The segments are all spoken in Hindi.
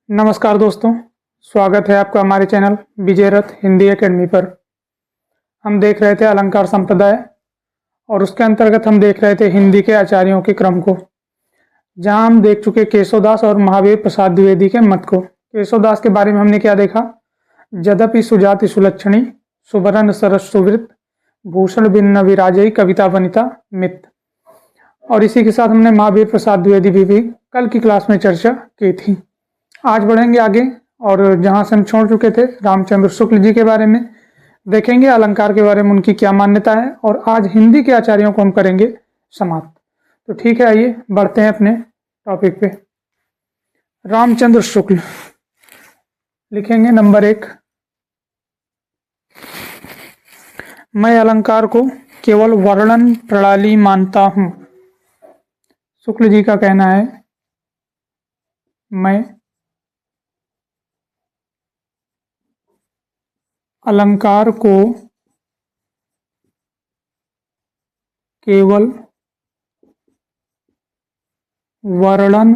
नमस्कार दोस्तों, स्वागत है आपका हमारे चैनल विजय रथ हिंदी एकेडमी पर। हम देख रहे थे अलंकार संप्रदाय और उसके अंतर्गत हम देख रहे थे हिंदी के आचार्यों के क्रम को, जहां हम देख चुके केशवदास और महावीर प्रसाद द्विवेदी के मत को। केशवदास के बारे में हमने क्या देखा? यद्यपि सुजाति सुलक्षणी सुवर्ण सरस सुवृत भूषण भिन्न विराजई कविता वनिता मित। और इसी के साथ हमने महावीर प्रसाद द्विवेदी भी कल की क्लास में चर्चा की थी। आज बढ़ेंगे आगे और जहां से हम छोड़ चुके थे रामचंद्र शुक्ल जी के बारे में देखेंगे, अलंकार के बारे में उनकी क्या मान्यता है, और आज हिंदी के आचार्यों को हम करेंगे समाप्त। तो ठीक है, आइए बढ़ते हैं अपने टॉपिक पे। रामचंद्र शुक्ल लिखेंगे नंबर 1। मैं अलंकार को केवल वर्णन प्रणाली मानता हूं। शुक्ल जी का कहना है, मैं अलंकार को केवल वर्णन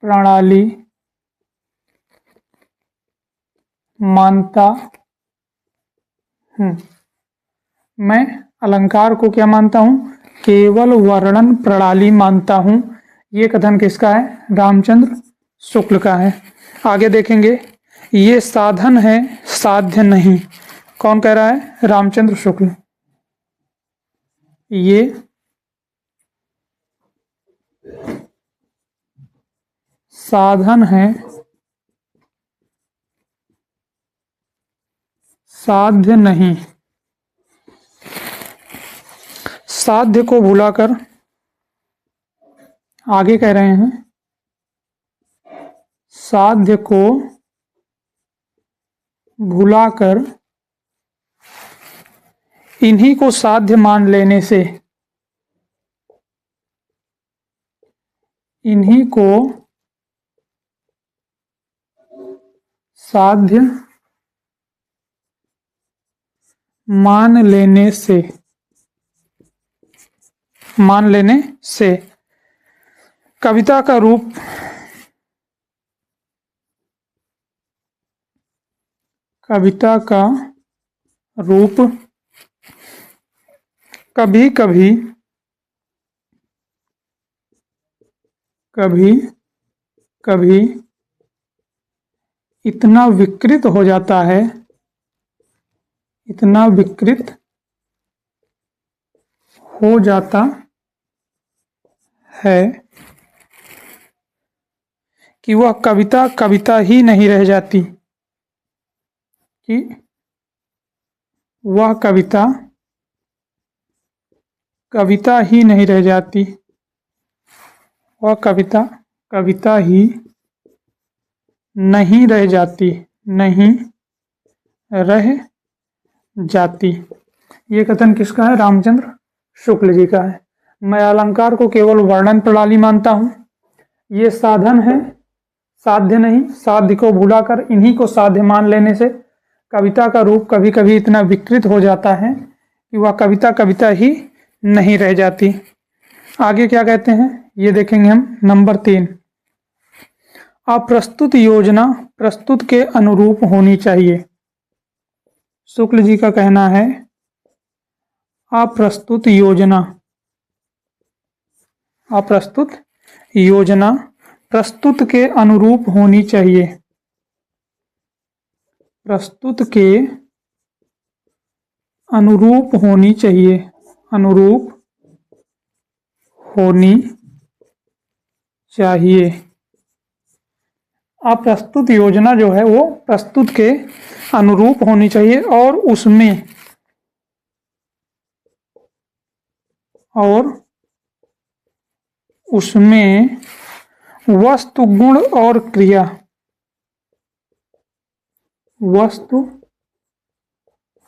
प्रणाली मानता हूं। मैं अलंकार को क्या मानता हूं? केवल वर्णन प्रणाली मानता हूं। ये कथन किसका है? रामचंद्र शुक्ल का है। आगे देखेंगे, ये साधन है साध्य नहीं। कौन कह रहा है? रामचंद्र शुक्ल। ये साधन है साध्य नहीं। साध्य को भुलाकर आगे कह रहे हैं, साध्य को भुलाकर इन्हीं को साध्य मान लेने से, इन्हीं को साध्य मान लेने से कविता का रूप कभी कभी इतना विकृत हो जाता है, इतना विकृत हो जाता है कि वह कविता ही नहीं रह जाती, कि वह कविता ही नहीं रह जाती, वह कविता ही नहीं रह जाती। ये कथन किसका है? रामचंद्र शुक्ल जी का है। मैं अलंकार को केवल वर्णन प्रणाली मानता हूं। ये साधन है साध्य नहीं। साध्य को भुलाकर इन्हीं को साध्य मान लेने से कविता का रूप कभी कभी इतना विकृत हो जाता है कि वह कविता ही नहीं रह जाती। आगे क्या कहते हैं ये देखेंगे हम। नंबर 3, अप्रस्तुत योजना प्रस्तुत के अनुरूप होनी चाहिए। शुक्ल जी का कहना है, अप्रस्तुत योजना प्रस्तुत के अनुरूप होनी चाहिए। प्रस्तुत के अनुरूप होनी चाहिए, अनुरूप होनी चाहिए। अप्रस्तुत योजना जो है वो प्रस्तुत के अनुरूप होनी चाहिए और उसमें वस्तु गुण और क्रिया, वस्तु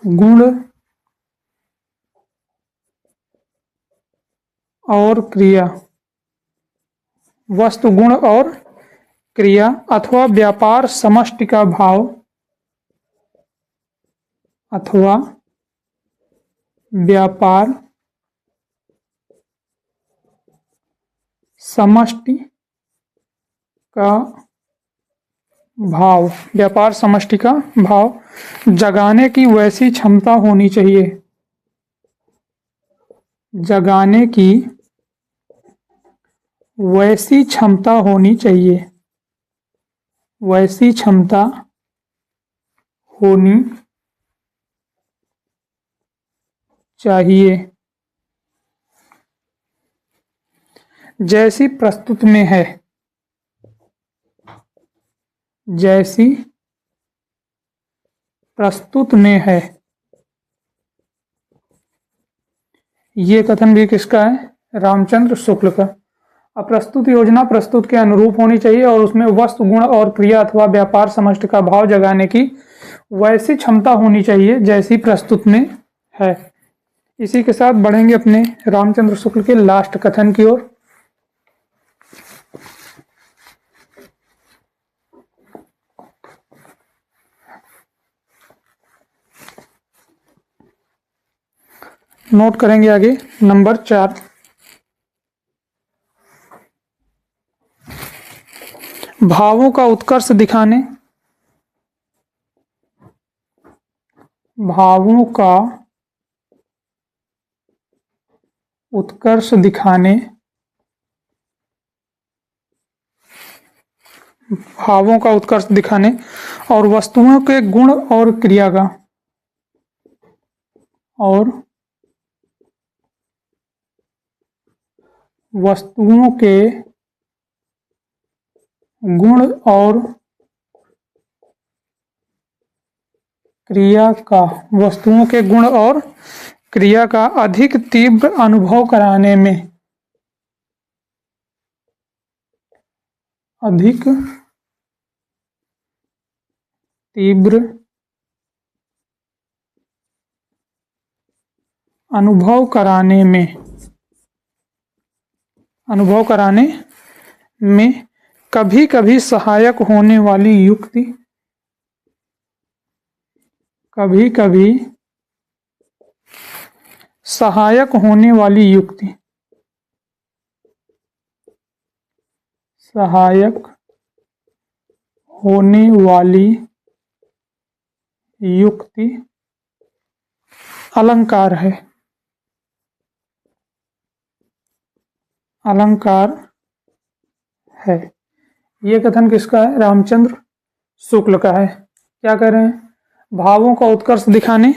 गुण और क्रिया, वस्तु गुण और क्रिया अथवा व्यापार समष्टि का भाव, अथवा व्यापार समष्टि का भाव, व्यापार समष्टि का भाव जगाने की वैसी क्षमता होनी चाहिए, जगाने की वैसी क्षमता होनी चाहिए, वैसी क्षमता होनी चाहिए जैसी प्रस्तुत में है, जैसी प्रस्तुत में है। ये कथन भी किसका है? रामचंद्र शुक्ल का। अब प्रस्तुत योजना प्रस्तुत के अनुरूप होनी चाहिए और उसमें वस्तु, गुण और क्रिया अथवा व्यापार समष्टि का भाव जगाने की वैसी क्षमता होनी चाहिए जैसी प्रस्तुत में है। इसी के साथ बढ़ेंगे अपने रामचंद्र शुक्ल के लास्ट कथन की ओर। नोट करेंगे आगे नंबर 4, भावों का उत्कर्ष दिखाने, भावों का उत्कर्ष दिखाने, भावों का उत्कर्ष दिखाने और वस्तुओं के गुण और क्रिया का, और वस्तुओं के गुण और क्रिया का, वस्तुओं के गुण और क्रिया का अधिक तीव्र अनुभव कराने में, अधिक तीव्र अनुभव कराने में, अनुभव कराने में कभी कभी सहायक होने वाली युक्ति, कभी कभी सहायक होने वाली युक्ति, सहायक होने वाली युक्ति अलंकार है, अलंकार है। ये कथन किसका है? रामचंद्र शुक्ल का है। क्या कह रहे हैं? भावों का उत्कर्ष दिखाने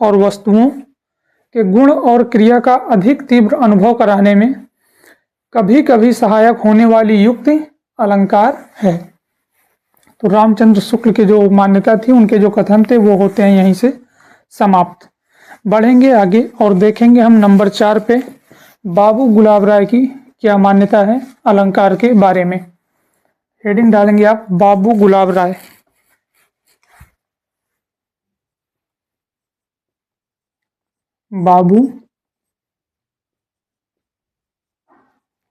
और वस्तुओं के गुण और क्रिया का अधिक तीव्र अनुभव कराने में कभी कभी सहायक होने वाली युक्ति अलंकार है। तो रामचंद्र शुक्ल की जो मान्यता थी, उनके जो कथन थे, वो होते हैं यहीं से समाप्त। बढ़ेंगे आगे और देखेंगे हम नंबर 4 पे बाबू गुलाब राय की क्या मान्यता है अलंकार के बारे में। हेडिंग डालेंगे आप बाबू गुलाब राय। बाबू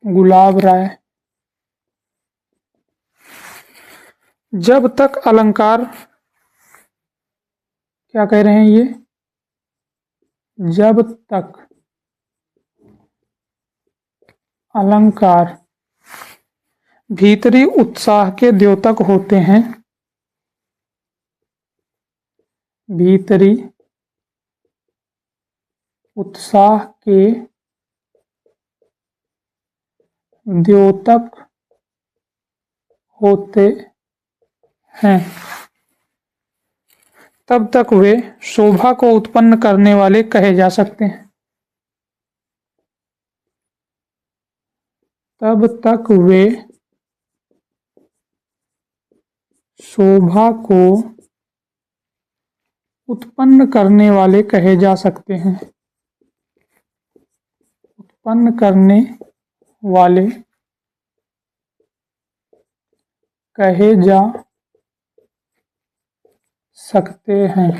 गुलाब राय। जब तक अलंकार, क्या कह रहे हैं ये? जब तक अलंकार भीतरी उत्साह के द्योतक होते हैं, भीतरी उत्साह के द्योतक होते हैं, तब तक वे शोभा को उत्पन्न करने वाले कहे जा सकते हैं, तब तक वे शोभा को उत्पन्न करने वाले कहे जा सकते हैं, उत्पन्न करने वाले कहे जा सकते हैं।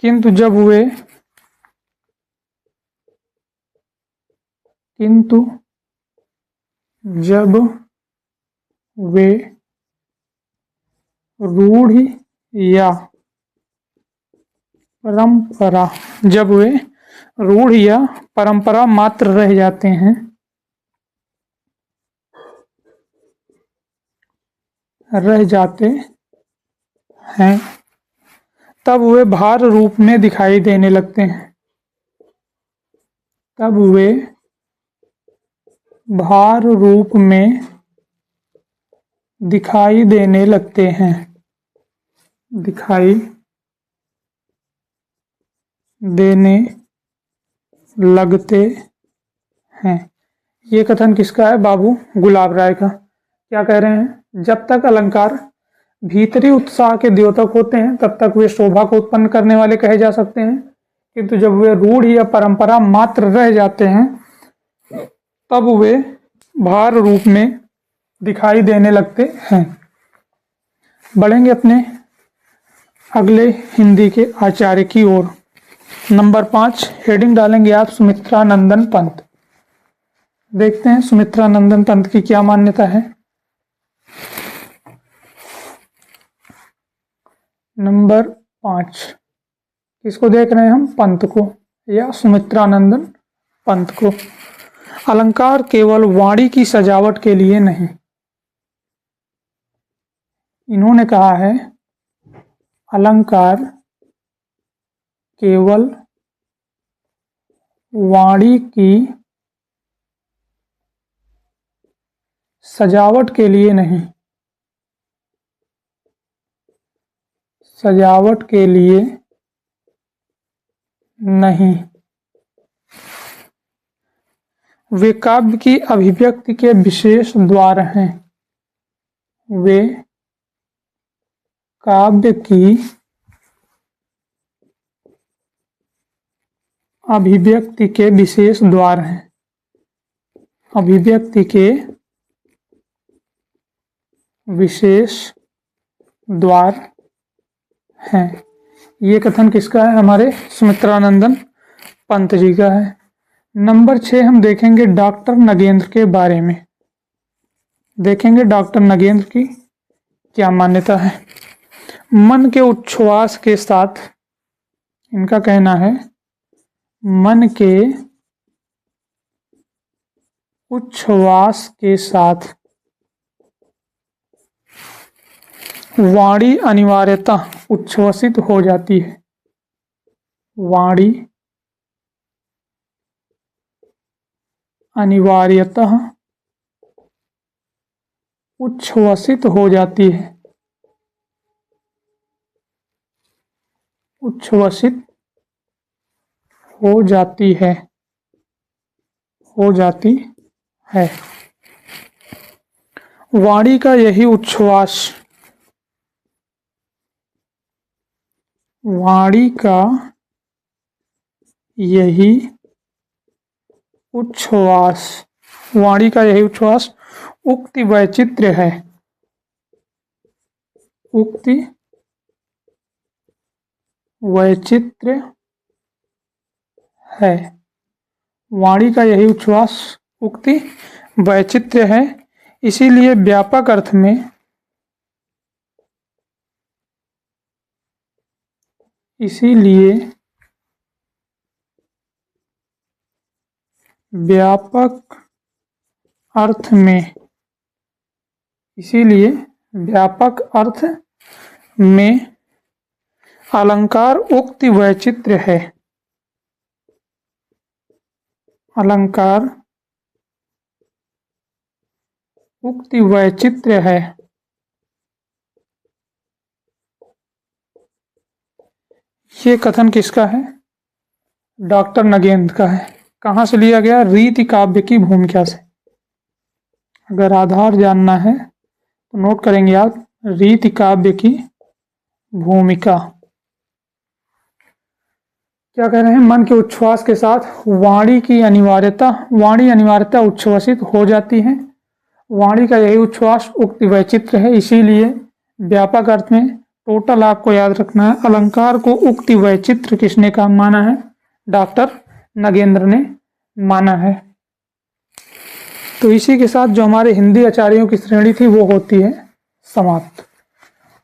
किंतु जब वे, किंतु जब वे रूढ़ि या परंपरा, जब वे रूढ़ या परंपरा मात्र रह जाते हैं, तब वे भार रूप में दिखाई देने लगते हैं। तब वे भार रूप में दिखाई देने लगते हैं, दिखाई देने लगते हैं। ये कथन किसका है? बाबू गुलाब राय का। क्या कह रहे हैं? जब तक अलंकार भीतरी उत्साह के द्योतक होते हैं तब तक वे शोभा को उत्पन्न करने वाले कहे जा सकते हैं, किंतु जब वे रूढ़ या परंपरा मात्र रह जाते हैं तब वे भार रूप में दिखाई देने लगते हैं। बढ़ेंगे अपने अगले हिंदी के आचार्य की ओर। नंबर 5 हेडिंग डालेंगे आप सुमित्रा नंदन पंत। देखते हैं सुमित्रा नंदन पंत की क्या मान्यता है। नंबर 5 किसको देख रहे हैं हम? पंत को या सुमित्रानंदन पंत को। अलंकार केवल वाणी की सजावट के लिए नहीं, इन्होंने कहा है अलंकार केवल वाणी की सजावट के लिए नहीं, सजावट के लिए नहीं, वे काव्य की अभिव्यक्ति के विशेष द्वार हैं। वे काव्य की अभिव्यक्ति के विशेष द्वार हैं, अभिव्यक्ति के विशेष द्वार हैं। ये कथन किसका है? हमारे सुमित्रानंदन पंत जी का है। नंबर 6 हम देखेंगे डॉक्टर नगेंद्र के बारे में। देखेंगे डॉक्टर नगेंद्र की क्या मान्यता है। मन के उच्छ्वास के साथ, इनका कहना है मन के उच्छ्वास के साथ वाणी अनिवार्यतः उच्छ्वसित हो जाती है। वाणी अनिवार्यतः उच्छ्वसित हो जाती है, उच्छ्वसित हो जाती है, हो जाती है। वाणी का यही उच्छ्वास, वाणी का यही उच्छ्वास, वाणी का यही उच्छ्वास उक्ति वैचित्र्य है, उक्ति वैचित्र्य है। वाणी का यही उच्छ्वास उक्ति वैचित्र्य है। इसीलिए व्यापक अर्थ में, इसीलिए व्यापक अर्थ में, इसीलिए व्यापक अर्थ में अलंकार उक्ति वैचित्र्य है, अलंकार उक्ति वैचित्र्य है। ये कथन किसका है? डॉक्टर नगेंद्र का है। कहाँ से लिया गया? रीति काव्य की भूमिका से। अगर आधार जानना है तो नोट करेंगे आप, रीति काव्य की भूमिका। क्या कह रहे हैं? मन के उच्छ्वास के साथ वाणी की अनिवार्यता, वाणी अनिवार्यता उच्छ्वसित हो जाती है। वाणी का यही उच्छ्वास उक्ति वैचित्र्य है। इसीलिए व्यापक अर्थ में, टोटल आपको याद रखना है, अलंकार को उक्ति वैचित्र्य किसने का माना है? डॉक्टर नगेंद्र ने माना है। तो इसी के साथ जो हमारे हिंदी आचार्यों की श्रेणी थी वो होती है समाप्त।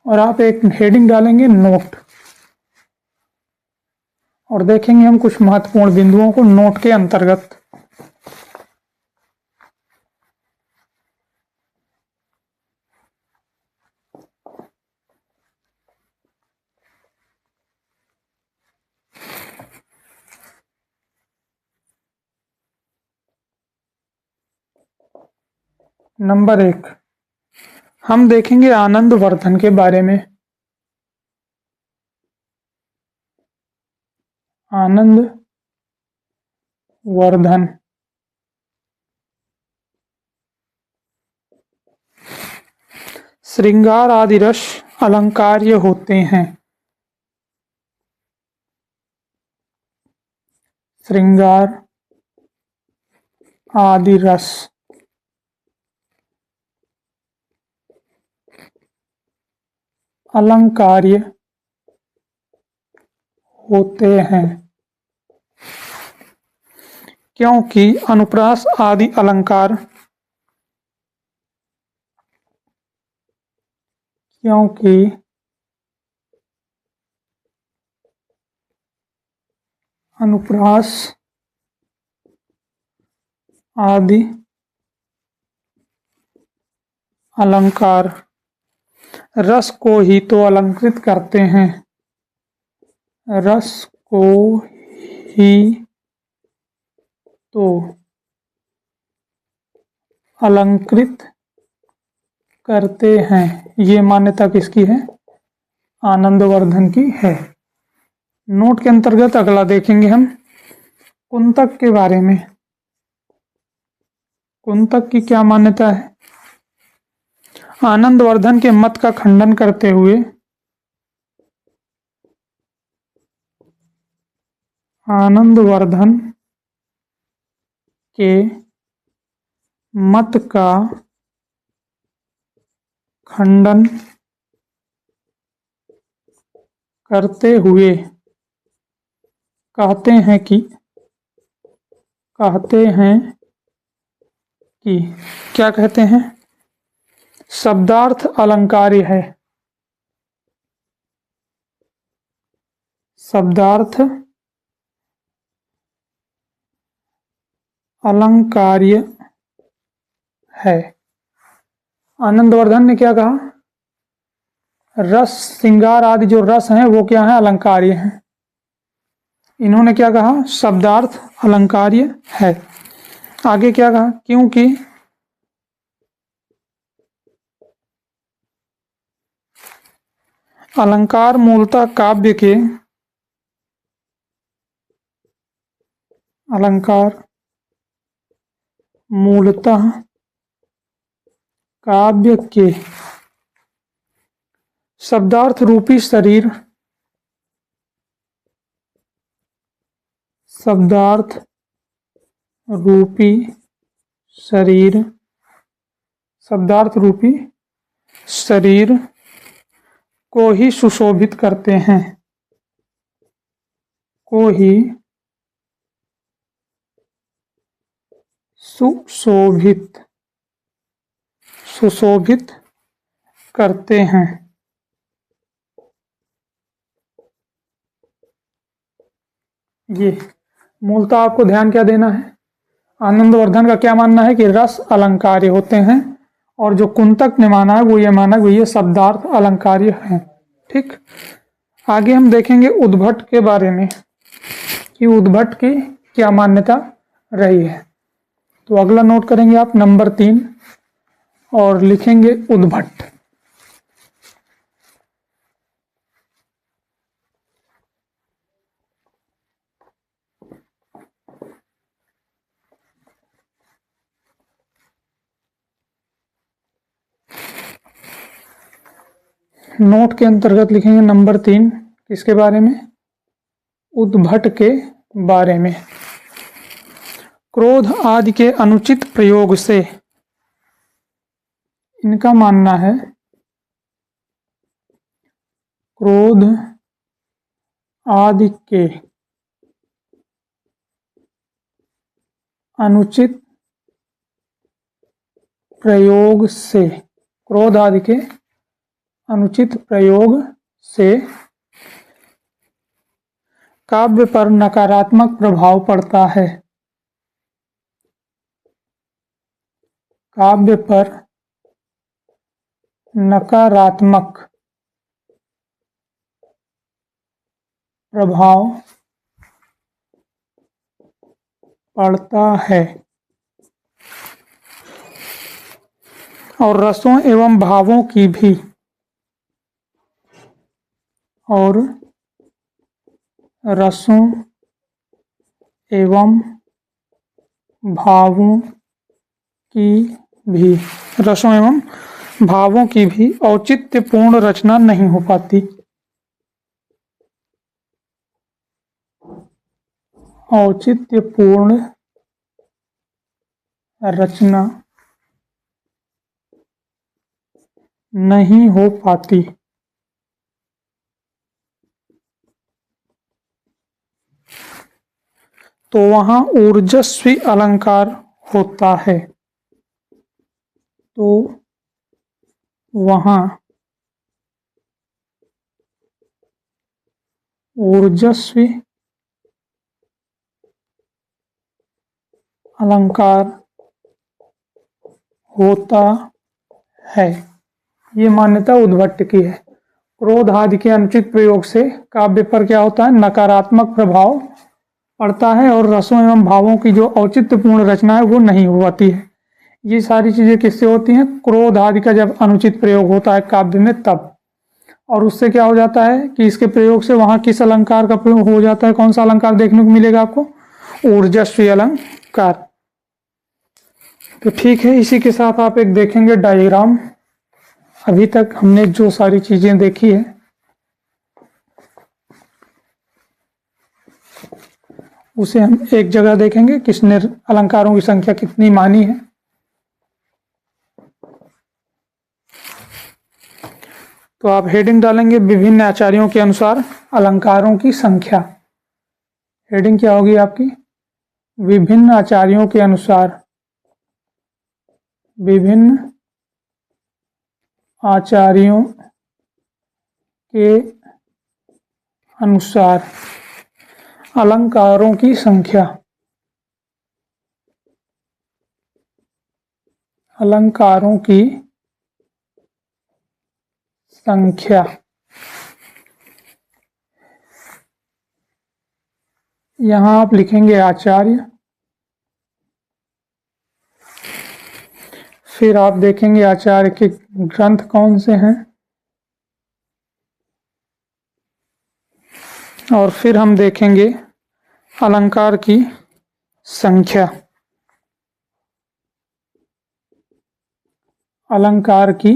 और आप एक हेडिंग डालेंगे नोट, और देखेंगे हम कुछ महत्वपूर्ण बिंदुओं को नोट के अंतर्गत। नंबर 1, हम देखेंगे आनंदवर्धन के बारे में। आनंदवर्धन श्रृंगार आदि रस अलंकार्य होते हैं। श्रृंगार आदि रस अलंकार्य होते हैं क्योंकि अनुप्रास आदि अलंकार अनुप्रास आदि अलंकार रस को ही तो अलंकृत करते हैं। रस को ही तो अलंकृत करते हैं। ये मान्यता किसकी है? आनंदवर्धन की है। नोट के अंतर्गत अगला देखेंगे हम कुंतक के बारे में। कुंतक की क्या मान्यता है? आनंदवर्धन के मत का खंडन करते हुए आनंदवर्धन के मत का खंडन करते हुए कहते हैं कि क्या कहते हैं? शब्दार्थ अलंकार्य है। शब्दार्थ अलंकार्य है। आनंदवर्धन ने क्या कहा? रस श्रृंगार आदि जो रस हैं वो क्या है? अलंकार्य हैं। इन्होंने क्या कहा? शब्दार्थ अलंकार्य है। आगे क्या कहा? क्योंकि अलंकार मूलतः काव्य के शब्दार्थ रूपी शरीर को ही सुशोभित करते हैं। सुशोभित करते हैं। ये मूलतः आपको ध्यान क्या देना है? आनंदवर्धन का क्या मानना है कि रस अलंकार्य होते हैं, और जो कुंतक ने माना है वो ये माना कि ये शब्दार्थ अलंकार्य हैं। ठीक, आगे हम देखेंगे उद्भट के बारे में कि उद्भट की क्या मान्यता रही है। तो अगला नोट करेंगे आप नंबर 3 और लिखेंगे उद्भट। नोट के अंतर्गत लिखेंगे नंबर 3 किसके बारे में? उद्भट के बारे में। क्रोध आदि के अनुचित प्रयोग से इनका मानना है क्रोध आदि के अनुचित प्रयोग से काव्य पर नकारात्मक प्रभाव पड़ता है। काव्य पर नकारात्मक प्रभाव पड़ता है और रसों एवं भावों की भी रसों एवं भावों की भी औचित्यपूर्ण रचना नहीं हो पाती। औचित्यपूर्ण रचना नहीं हो पाती। तो वहां ऊर्जस्वी अलंकार होता है। तो वहां ऊर्जस्वी अलंकार होता है। ये मान्यता उद्भट की है। क्रोध आदि के अनुचित प्रयोग से काव्य पर क्या होता है? नकारात्मक प्रभाव पड़ता है और रसों एवं भावों की जो औचित्यपूर्ण रचना है वो नहीं हो पाती है। ये सारी चीजें किससे होती हैं? क्रोध आदि का जब अनुचित प्रयोग होता है काव्य में तब। और उससे क्या हो जाता है कि इसके प्रयोग से वहां किस अलंकार का प्रयोग हो जाता है? कौन सा अलंकार देखने को मिलेगा आपको? ऊर्जस्वी अलंकार। तो ठीक है, इसी के साथ आप एक देखेंगे डायग्राम। अभी तक हमने जो सारी चीजें देखी है उसे हम एक जगह देखेंगे, किसने अलंकारों की संख्या कितनी मानी है। तो आप हेडिंग डालेंगे विभिन्न आचार्यों के अनुसार अलंकारों की संख्या। हेडिंग क्या होगी आपकी? विभिन्न आचार्यों के अनुसार, विभिन्न आचार्यों के अनुसार अलंकारों की संख्या। अलंकारों की संख्या। यहां आप लिखेंगे आचार्य, फिर आप देखेंगे आचार्य के ग्रंथ कौन से हैं, और फिर हम देखेंगे अलंकार की संख्या। अलंकार की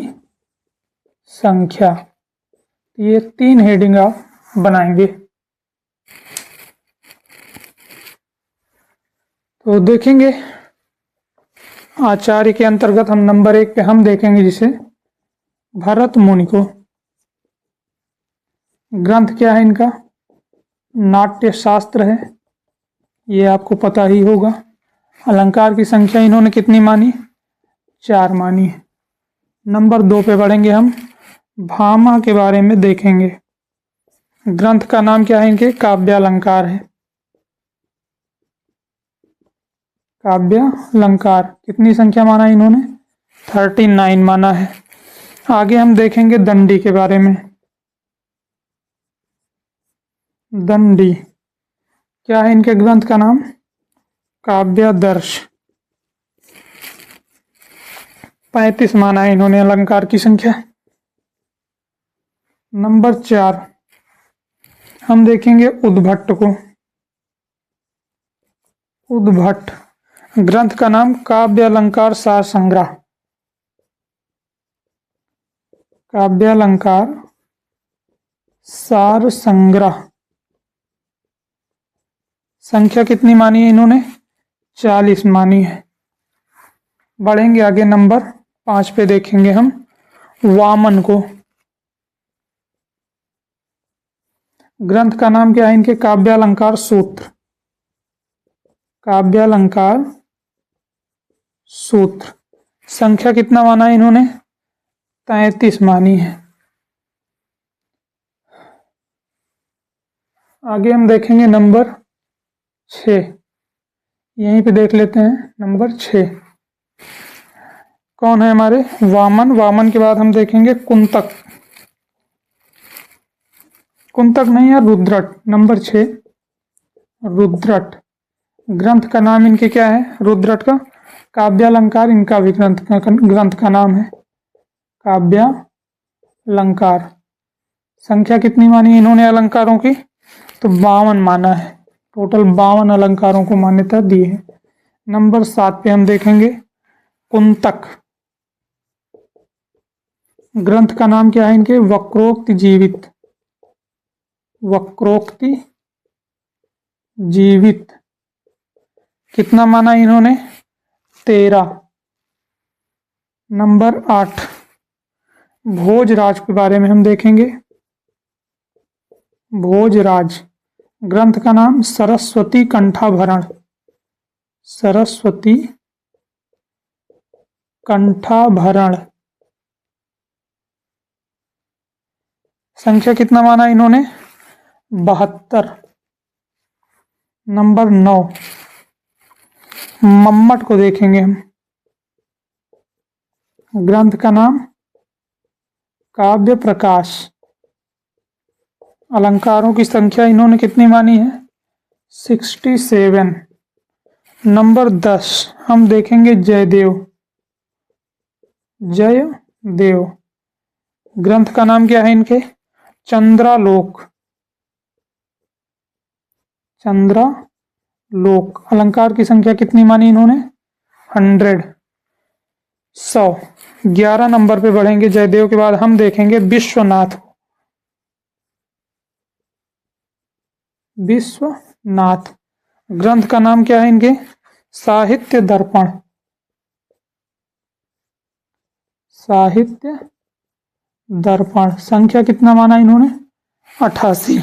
संख्या, ये 3 हेडिंग आप बनाएंगे। तो देखेंगे आचार्य के अंतर्गत हम नंबर 1 पे हम देखेंगे जिसे भरत मुनि को। ग्रंथ क्या है इनका? नाट्य शास्त्र है, ये आपको पता ही होगा। अलंकार की संख्या इन्होंने कितनी मानी? 4 मानी है। नंबर 2 पे बढ़ेंगे हम, भामा के बारे में देखेंगे। ग्रंथ का नाम क्या है इनके? काव्यालंकार है। काव्यालंकार कितनी संख्या माना इन्होंने? 39 माना है। आगे हम देखेंगे दंडी के बारे में। दंडी क्या है इनके ग्रंथ का नाम? काव्यादर्श। 35 माना है इन्होंने अलंकार की संख्या। नंबर 4 हम देखेंगे उद्भट को। उद्भट ग्रंथ का नाम काव्यालंकार सार संग्रह। काव्यालंकार सार संग्रह। संख्या कितनी मानी है इन्होंने? 40 मानी है। बढ़ेंगे आगे, नंबर 5 पे देखेंगे हम वामन को। ग्रंथ का नाम क्या है इनके? काव्यालंकार सूत्र। काव्यालंकार सूत्र। संख्या कितना माना है इन्होंने? 33 मानी है। आगे हम देखेंगे नंबर 6। यहीं पे देख लेते हैं नंबर 6 कौन है हमारे, वामन। वामन के बाद हम देखेंगे कुंतक। कुंतक नहीं है, रुद्रट। नंबर 6 रुद्रट। ग्रंथ का नाम इनके क्या है, रुद्रट का काव्यालंकार इनका भी ग्रंथ का नाम है, काव्यालंकार। संख्या कितनी मानी इन्होंने अलंकारों की, तो 52 माना है। टोटल 52 अलंकारों को मान्यता दी है। नंबर 7 पे हम देखेंगे कुंतक। ग्रंथ का नाम क्या है इनके, वक्रोक्ति जीवित। वक्रोक्ति जीवित। कितना माना इन्होंने, 13। नंबर 8 भोजराज के बारे में हम देखेंगे। भोजराज। ग्रंथ का नाम सरस्वती कंठाभरण। सरस्वती कंठाभरण। संख्या कितना माना इन्होंने, 72। नंबर 9 मम्मट को देखेंगे हम। ग्रंथ का नाम काव्य प्रकाश। अलंकारों की संख्या इन्होंने कितनी मानी है, 67। नंबर 10 हम देखेंगे जयदेव। जयदेव। ग्रंथ का नाम क्या है इनके, चंद्रालोक। चंद्रालोक। अलंकार की संख्या कितनी मानी इन्होंने, 100। 11 नंबर पे बढ़ेंगे जयदेव के बाद हम देखेंगे विश्वनाथ। विश्वनाथ। ग्रंथ का नाम क्या है इनके, साहित्य दर्पण। साहित्य दर्पण। संख्या कितना माना इन्होंने, 88।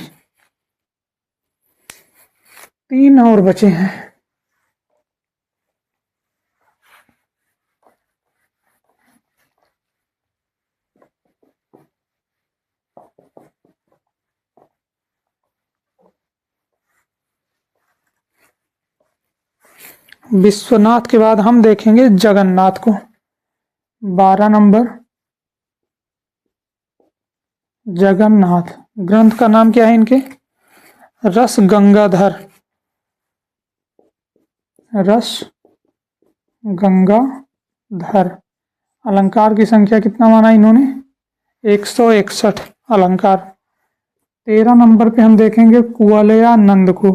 3 और बचे हैं। विश्वनाथ के बाद हम देखेंगे जगन्नाथ को। 12 नंबर जगन्नाथ। ग्रंथ का नाम क्या है इनके, रस गंगाधर। रस गंगाधर। अलंकार की संख्या कितना माना इन्होंने, 161 अलंकार। 13 नंबर पे हम देखेंगे कुवलयानंद को।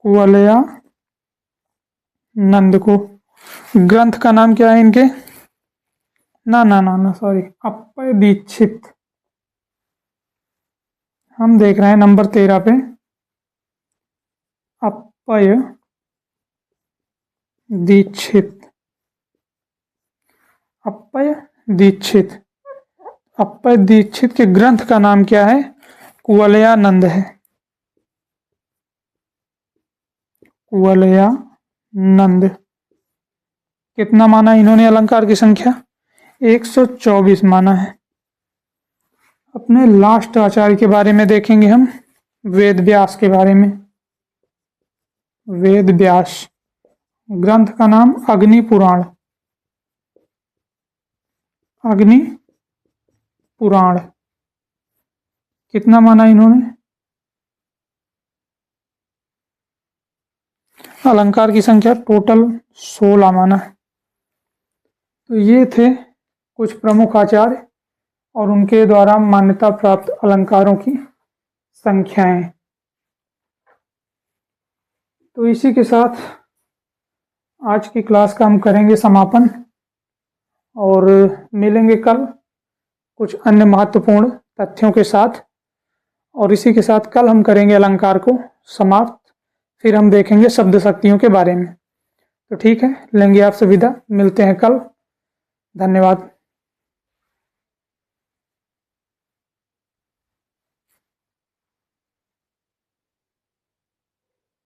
कुवलयानंद को। ग्रंथ का नाम क्या है इनके, ना सॉरी, अप्पय दीक्षित। हम देख रहे हैं नंबर 13 पे अप्पय दीक्षित। अप्पय दीक्षित। अप्पय दीक्षित के ग्रंथ का नाम क्या है, कुवलयानंद है। कुवलयानंद। कितना माना इन्होंने अलंकार की संख्या, 124 माना है। अपने लास्ट आचार्य के बारे में देखेंगे हम, वेद व्यास के बारे में। वेद व्यास। ग्रंथ का नाम अग्नि पुराण। अग्नि पुराण। कितना माना इन्होंने, अलंकार की संख्या टोटल 16 माना है। तो ये थे कुछ प्रमुख आचार्य और उनके द्वारा मान्यता प्राप्त अलंकारों की संख्याएं। तो इसी के साथ आज की क्लास का हम करेंगे समापन और मिलेंगे कल कुछ अन्य महत्वपूर्ण तथ्यों के साथ। और इसी के साथ कल हम करेंगे अलंकार को समाप्त, फिर हम देखेंगे शब्द शक्तियों के बारे में। तो ठीक है, लेंगे आपसे विदा, मिलते हैं कल। धन्यवाद।